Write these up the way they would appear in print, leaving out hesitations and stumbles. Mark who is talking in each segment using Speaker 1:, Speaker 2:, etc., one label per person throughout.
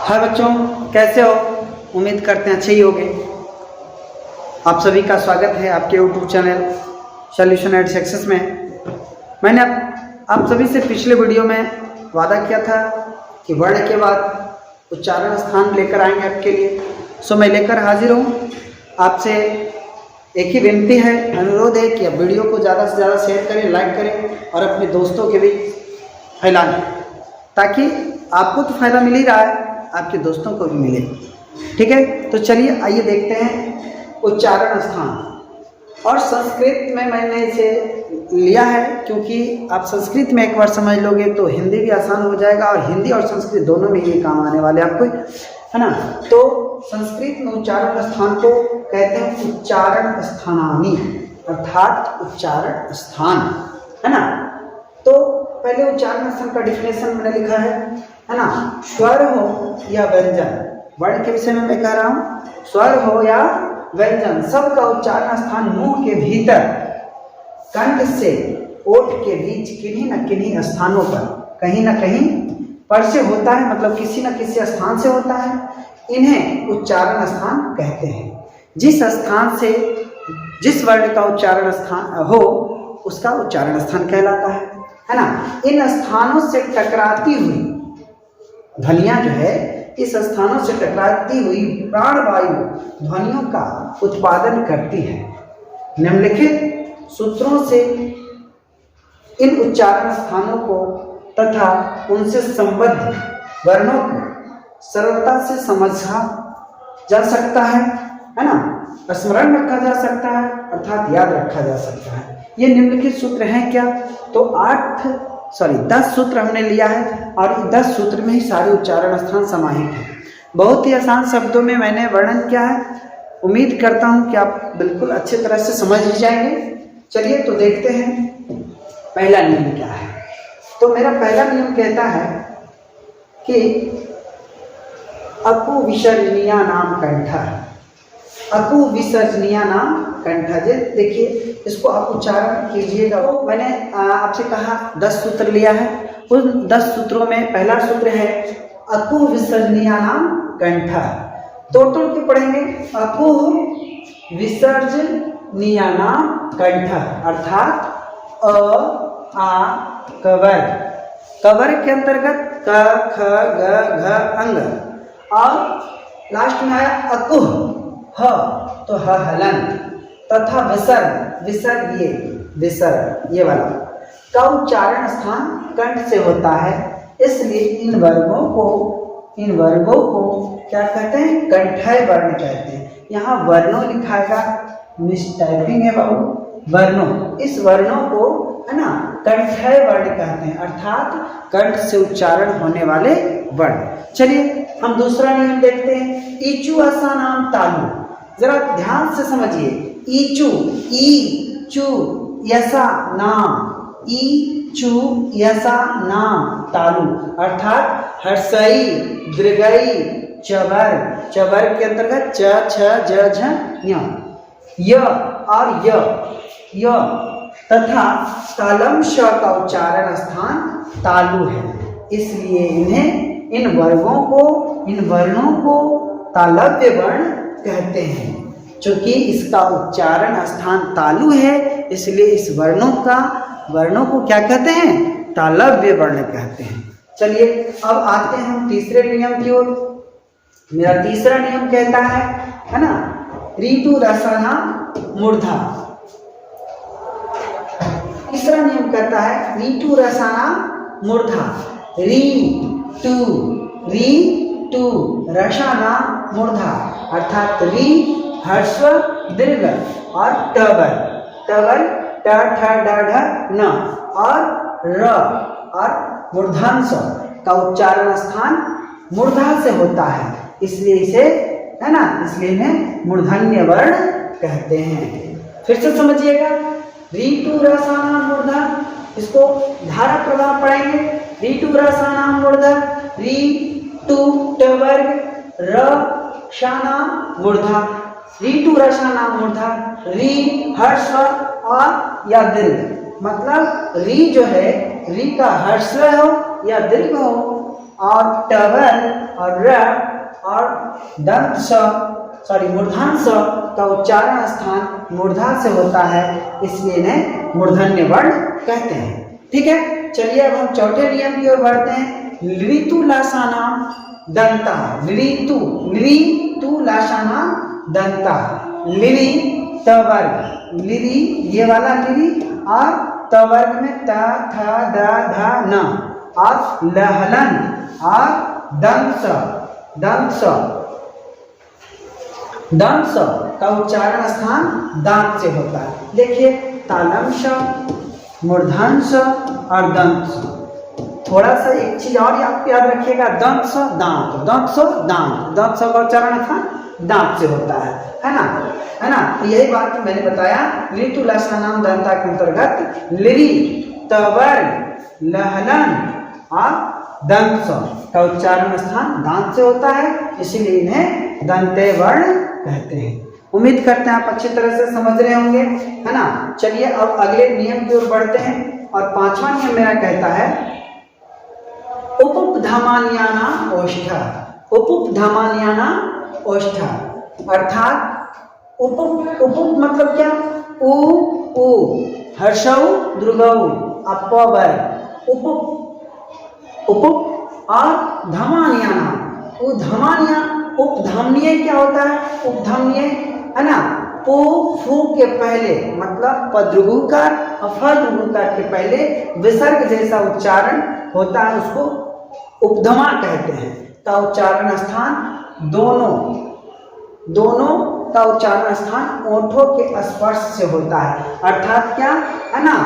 Speaker 1: हाय बच्चों, कैसे हो? उम्मीद करते हैं अच्छे ही होंगे। आप सभी का स्वागत है आपके YouTube channel solution and success में। मैंने आप सभी से पिछले वीडियो में वादा किया था कि वर्ण के बाद उच्चारण स्थान लेकर आएंगे आपके लिए। सो मैं लेकर हाजिर हूँ। आपसे एक ही विनती है, अनुरोध है कि आप वीडियो को ज़्यादा से ज़्यादा शेयर करें, लाइक करें और अपने दोस्तों के बीच फैलाएं, ताकि आपको तो फ़ायदा मिल ही रहा है, आपके दोस्तों को भी मिले। ठीक है, तो चलिए आइए देखते हैं उच्चारण स्थान। और संस्कृत में मैंने इसे लिया है क्योंकि आप संस्कृत में एक बार समझ लोगे तो हिंदी भी आसान हो जाएगा, और हिंदी और संस्कृत दोनों में ये काम आने वाले आपको, है ना। तो संस्कृत में उच्चारण स्थान को कहते हैं उच्चारण स्थानानि, अर्थात उच्चारण स्थान, है ना। तो पहले उच्चारण स्थान का डिफिनेशन मैंने लिखा है ना। स्वर हो या व्यंजन, वर्ण के विषय में मैं कह रहा हूँ। स्वर हो या व्यंजन, सबका उच्चारण स्थान मुंह के भीतर कंठ से ओठ के बीच किन्हीं न किन्हीं स्थानों पर, कहीं न कहीं पर से होता है, मतलब किसी न किसी स्थान से होता है। इन्हें उच्चारण स्थान कहते हैं। जिस स्थान से जिस वर्ण का उच्चारण स्थान हो उसका उच्चारण स्थान कहलाता है ना। इन स्थानों से टकराती हुई ध्वनियां जो है, इस स्थानों से टकराती हुई प्राणवायु ध्वनियों का उत्पादन करती है। निम्नलिखित सूत्रों से इन उच्चारण स्थानों को तथा उनसे संबद्ध वर्णों को सरलता से समझा जा सकता है ना, स्मरण रखा जा सकता है, अर्थात याद रखा जा सकता है। ये निम्नलिखित सूत्र हैं क्या? तो 10 सूत्र हमने लिया है, और 10 सूत्र में ही सारे उच्चारण स्थान समाहित हैं। बहुत ही आसान शब्दों में मैंने वर्णन किया है। उम्मीद करता हूँ कि आप बिल्कुल अच्छे तरह से समझ ही जाएंगे। चलिए तो देखते हैं पहला नियम क्या है। तो मेरा पहला नियम कहता है कि अकु विसर्जनीया नाम कंठा। अकु विसर्जनीया नाम कंठा। देखिए, इसको आप उच्चारण कीजिएगा। तो मैंने आपसे कहा 10 सूत्र लिया है। उन 10 सूत्रों में पहला सूत्र है अकु विसर्जनीया नाम कंठा। तोड़ के पढ़ेंगे। अकु विसर्जनीया नाम कंठा, अर्थात अ आ कवर, कवर के अंतर्गत क ख ग घ अंग, और लास्ट में आया अकुह, ह तो हलन, तथा विसर्ग, विसर्ग ये वाला का उच्चारण स्थान कंठ से होता है। इसलिए इन वर्गों को क्या कहते हैं? कंठय वर्ण कहते हैं। यहाँ वर्णों लिखाएगा, मिसटाइपिंग है बाबू, वर्णों। इस वर्णों को, है ना, कंठय वर्ण कहते हैं, अर्थात कंठ से उच्चारण होने वाले वर्ण। चलिए हम दूसरा नियम देखते हैं। ईचु ऐसा नाम तालु। जरा ध्यान से समझिए। ईचु, ई चु यसा नाम, ई चु यसा नाम तालु, अर्थात हर्षई दीर्घई चबर, चबर के अंतर्गत च छ ज झ ञ, य और य तथा तालम श का उच्चारण स्थान तालु है। इसलिए इन वर्णों को तालव्य वर्ण कहते हैं। चूंकि इसका उच्चारण स्थान तालु है, इसलिए इस वर्णों को क्या कहते हैं? तालव्य वर्ण कहते हैं। चलिए अब आते हैं हम तीसरे नियम की ओर। मेरा तीसरा नियम कहता है ना, ऋतु रसाना मूर्धा। तीसरा नियम कहता है ऋतु रसाना मूर्धा। री टू रसाना मूर्धा, अर्थात री हर्स्व दीर्घ और टवर ट ठ ड ढ न और र और मूर्धांश का उच्चारण स्थान मूर्धा से होता है। इसलिए इन्हें मूर्धन्य वर्ण कहते हैं। फिर से समझिएगा। ऋतु रसाना मूर्धा, इसको धारा प्रभाव पढ़ेंगे। ऋतु रसाना मूर्धा, री टू टवर्ग र शाना मूर्धा। ऋतु रसाना मूर्धा, री हर्ष और या दीर्घ, मतलब री जो है, री का हर्ष हो या दीर्घ हो, और टवर और र और दंत स मूर्धन स का उच्चारण स्थान मूर्धा से होता है, इसलिए इन्हें मूर्धन्य वर्ण कहते हैं। ठीक है, चलिए अब हम चौथे नियम की ओर बढ़ते हैं। ऋतु लासानाम दंता, ऋतु लासानाम दंता, लिरी तवर्ग, लिरी ये वाला लिरी और तवर्ग में त थ द ध न और लहलन और दंस का उच्चारण स्थान दांत से होता है। देखिए तालम स, मूर्धन स और दंत स। थोड़ा सा एक चीज और आप याद रखिएगा, दंत स दांत, दंत स दांत, दंत स का उच्चारण स्थान दांत से होता है ना। तो यही बात मैंने बताया। ऋतु लासानाम दंता के अंतर्गत लिरी तवर्ग लहलन और दंत स का उच्चारण स्थान दांत से होता है, इसीलिए इन्हें दंते वर्ण कहते हैं। उम्मीद करते हैं आप अच्छी तरह से समझ रहे होंगे, है ना। चलिए अब अगले नियम की ओर बढ़ते हैं और पांचवा नियम मेरा कहता है उपधामान्याना ओष्ठ, उपधामान्याना ओष्ठ अर्थात उप मतलब क्या, उ हर्षौ द्रुगौ अपर उप और धमान्याना उधमान्या। उपधमनीय क्या होता है, उपधमनीय है ना, पो फू के पहले मतलब पद्रुगुकार और फद्रुगुकार के पहले विसर्ग जैसा उच्चारण होता है, उसको उपधमा कहते हैं। का उच्चारण स्थान दोनों का उच्चारण स्थान ओठों के स्पर्श से होता है। अर्थात क्या है ना,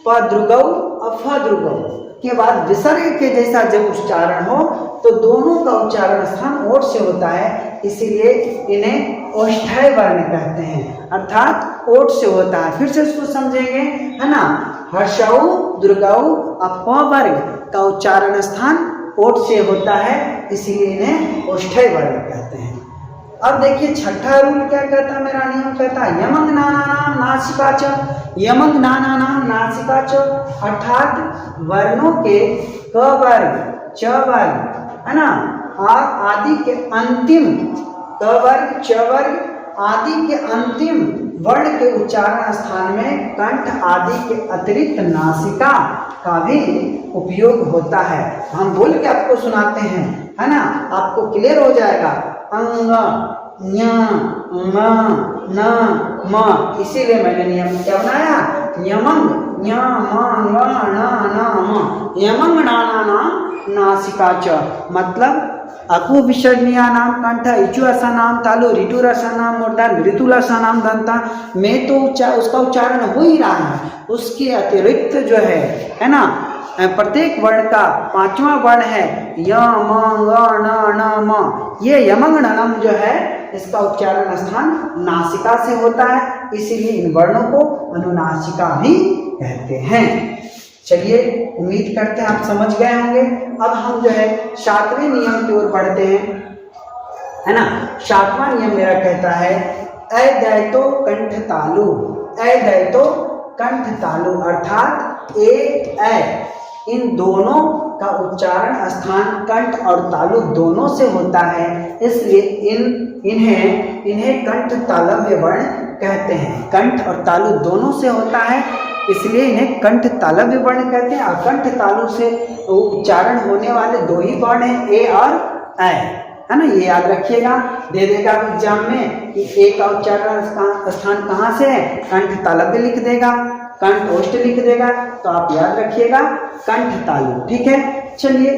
Speaker 1: पद्रुगौ और फद्रुगौ के बाद विसर्ग के जैसा जब उच्चारण हो तो दोनों का उच्चारण स्थान ओठ से होता है, इसीलिए इन्हें ओष्ठ्य वर्ण कहते हैं, अर्थात ओठ से होता है। फिर से इसको समझेंगे, है ना। हर्षौ दुर्गौ अपवर्ग का उच्चारण स्थान ओठ से होता है, इसीलिए इन्हें ओष्ठ्य वर्ण कहते हैं। अब देखिए छठा रूल क्या कहता है, मेरा नियम कहता है यमंग नानानाम नासिकाच, यमंग नानानाम नासिकाच अर्थात वर्णों के क वर्ग च वर्ग है ना और आदि के अंतिम क वर्ग च वर्ग आदि के अंतिम वर्ण के उच्चारण स्थान में कंठ आदि के अतिरिक्त नासिका का भी उपयोग होता है। हम बोल के आपको सुनाते हैं, है ना, आपको क्लियर हो जाएगा। अंग ञ म न म, इसीलिए मैंने नियम क्या बनाया, यमंग ञ म ङ न म, यमंग नानानाम नासिका च मतलब अकु विसर्जनीया नाम कंठ इचु असा नाम तालु ऋतु रसा नाम मूर्धन ऋतु लसा नाम दंता में तो उसका उच्चारण हो ही रहा है। उसके अतिरिक्त जो है ना, प्रत्येक वर्ण का पांचवा वर्ण है य म ग न म, ये यमंगणनम जो है इसका उच्चारण स्थान नासिका से होता है, इसीलिए इन वर्णों को अनुनासिका भी कहते हैं। चलिए उम्मीद करते हैं आप समझ गए होंगे। अब हम जो है सातवें नियम की ओर बढ़ते हैं, है ना। सातवां नियम मेरा कहता है अदैतो कंठ तालु, अदैतो कंठ तालु अर्थात ए इन दोनों का उच्चारण स्थान कंठ और तालु दोनों से होता है, इसलिए इन्हें कंठ तालव्य वर्ण कहते हैं। कंठ और तालु दोनों से होता है, इसलिए इन्हें कंठ तालव्य वर्ण कहते हैं। और कंठ तालु से उच्चारण होने वाले दो ही वर्ण हैं, ए और ऐ, है ना। ये याद रखिएगा, दे देगा एग्जाम में कि ए का उच्चारण स्थान कहाँ से है, कंठ तालव्य लिख देगा, कंठ ओष्ठ लिख देगा, तो आप याद रखिएगा कंठ तालु। ठीक है, चलिए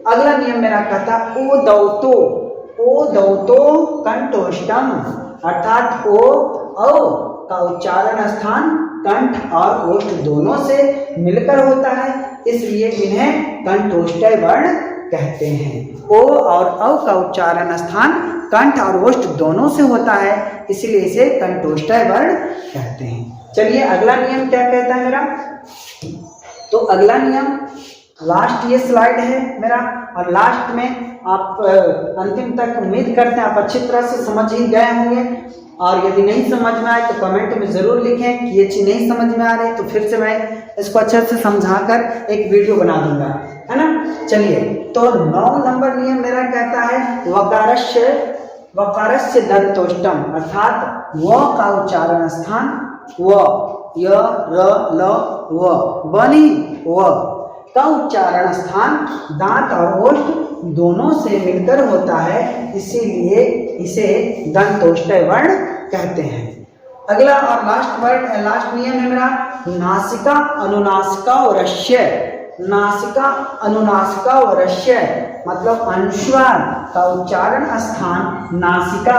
Speaker 1: अगला नियम मेरा कहता ओ दौतो कंठोष्टम अर्थात ओ का उच्चारण स्थान कंठ और ओष्ठ दोनों से मिलकर होता है, इसलिए इन्हें कंठोष्ठ्य वर्ण कहते हैं। ओ और औ का उच्चारण स्थान कंठ और ओष्ठ दोनों से होता है, इसलिए इसे कंठोष्ठ्य वर्ण कहते हैं। चलिए अगला नियम क्या कहता है मेरा, तो अगला नियम लास्ट ये स्लाइड है मेरा, और लास्ट में आप अंतिम तक उम्मीद करते हैं आप अच्छी तरह से समझ ही गए होंगे। और यदि नहीं समझ में आए तो कमेंट में ज़रूर लिखें कि ये चीज़ नहीं समझ में आ रही, तो फिर से मैं इसको अच्छे से समझाकर एक वीडियो बना दूंगा, है ना। चलिए, तो 9 नंबर नियम मेरा कहता है वकारस्य दंतोष्टम, अर्थात व का उच्चारण स्थान व, य र ल व, बनी व का उच्चारण स्थान दांत और ओष्ठ दोनों से मिलकर होता है, इसीलिए इसे दंतोष्टय वर्ण कहते हैं। अगला और लास्ट नियम है मेरा नासिका अनुनासिका और रश्य। नासिका अनुनासिका और रश्य मतलब अनुस्वार का उच्चारण स्थान नासिका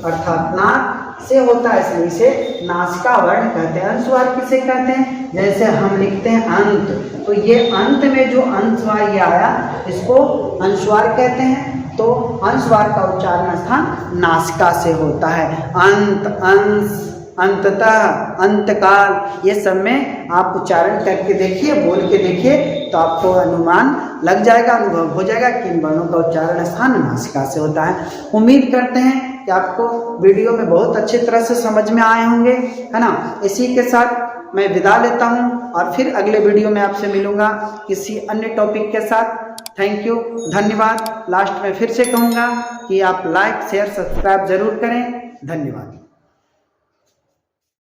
Speaker 1: अर्थात नाक से होता है, इसलिए इसे नासिका वर्ण कहते हैं। अनुस्वार किसे कहते हैं? जैसे हम लिखते हैं अंत, तो ये अंत में जो अनुस्वार ये आया इसको अनुस्वार कहते हैं। तो अनुस्वार का उच्चारण स्थान नासिका से होता है। अंत, अंश, अंततः, अंतकाल, ये सब में आप उच्चारण करके देखिए, बोल के देखिए, तो आपको अनुमान लग जाएगा, अनुभव हो जाएगा कि इन वर्णों का उच्चारण स्थान नासिका से होता है। उम्मीद करते हैं कि आपको वीडियो में बहुत अच्छी तरह से समझ में आए होंगे, है ना। इसी के साथ मैं विदा लेता हूँ और फिर अगले वीडियो में आपसे मिलूँगा किसी अन्य टॉपिक के साथ। थैंक यू, धन्यवाद। लास्ट में फिर से कहूँगा कि आप लाइक शेयर सब्सक्राइब जरूर करें। धन्यवाद।